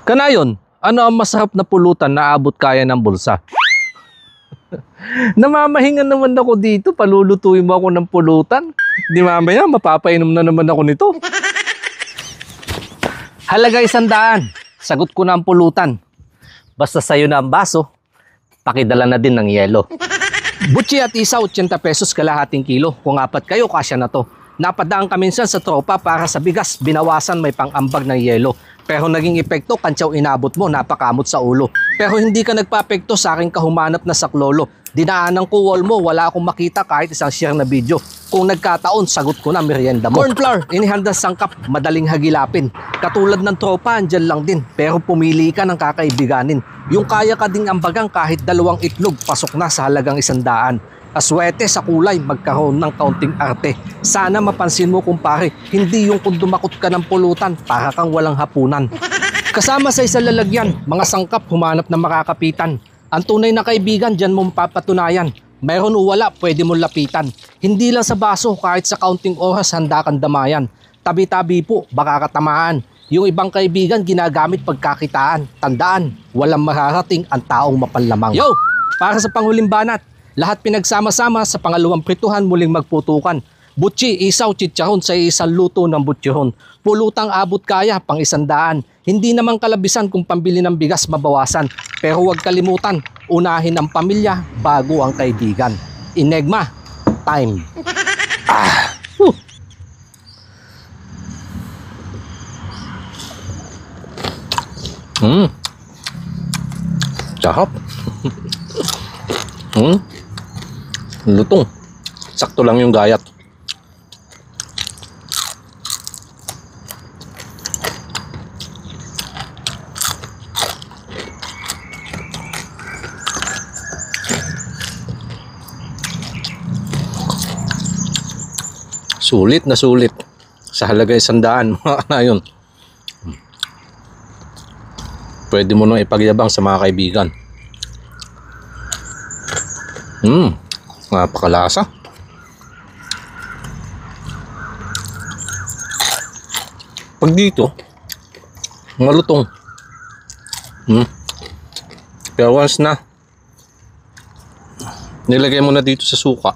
Kanayon, ano ang masarap na pulutan na abot kaya ng bulsa? Namamahinga naman ako dito, palulutuin mo ako ng pulutan. Di mamaya, mapapainom na naman ako nito. Halaga 100, sagot ko na ang pulutan. Basta sa'yo na ang baso, pakidala na din ng yelo. Butchi at isaw, 80 pesos kalahating kilo. Kung 4 kayo, kasya na to. Napadaan kami minsan sa tropa para sa bigas, binawasan may pang-ambag ng yelo. Pero naging epekto, kantsaw inabot mo, napakamot sa ulo. Pero hindi ka nagpa-apekto sa aking kahumanap na saklolo. Dinaanan ko wall mo, wala akong makita kahit isang share na video. Kung nagkataon, sagot ko na merienda mo. Corn flour, inihandang sangkap, madaling hagilapin. Katulad ng tropa, andyan lang din. Pero pumili ka ng kakaibiganin. Yung kaya ka ding ambagang kahit 2 itlog, pasok na sa halagang 100. Aswete sa kulay, magkaroon ng kaunting arte. Sana mapansin mo kumpare, hindi yung kung dumakot ka ng pulutan, para kang walang hapunan. Kasama sa isang lalagyan, mga sangkap humanap na makakapitan. Ang tunay na kaibigan, dyan mo mapapatunayan. Meron o wala, pwede mong lapitan. Hindi lang sa baso, kahit sa kaunting oras, handa kang damayan. Tabi-tabi po, baka katamaan. Yung ibang kaibigan, ginagamit pagkakitaan. Tandaan, walang mararating ang taong mapanlamang. Yo! Para sa panghuling banat, lahat pinagsama-sama sa pangalawang prituhan muling magputukan. Butchi, isaw, chicharon sa isang luto ng butchihon. Pulutang abot kaya, pang 100. Hindi naman kalabisan kung pambili ng bigas mabawasan. Pero huwag kalimutan, unahin ang pamilya bago ang kaibigan. Inegma, time. Sarap. Lutong. Sakto lang yung gayat. Sulit na sulit. Sa halaga 100, mga kanayon. Pwede mo nang ipagyabang sa mga kaibigan. Napakalasa. Pag dito, malutong. Pero once na nilagay mo na dito sa suka,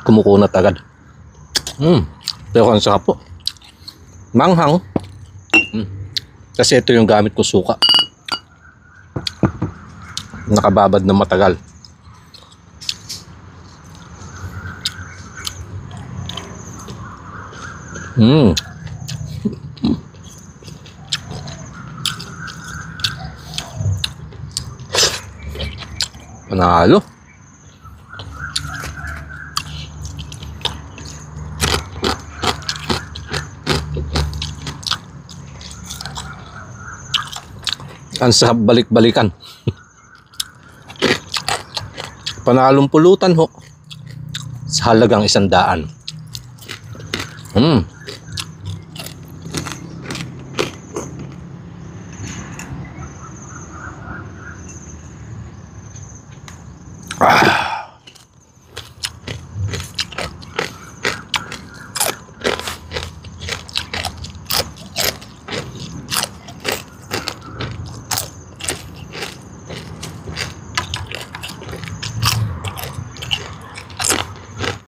kumukunat agad. Pero ang sarap po. Manghang. Kasi ito yung gamit ko suka. Nakababad na matagal. Panalo. Ang sarap balik-balikan. Panalong pulutan ho sa halagang 100.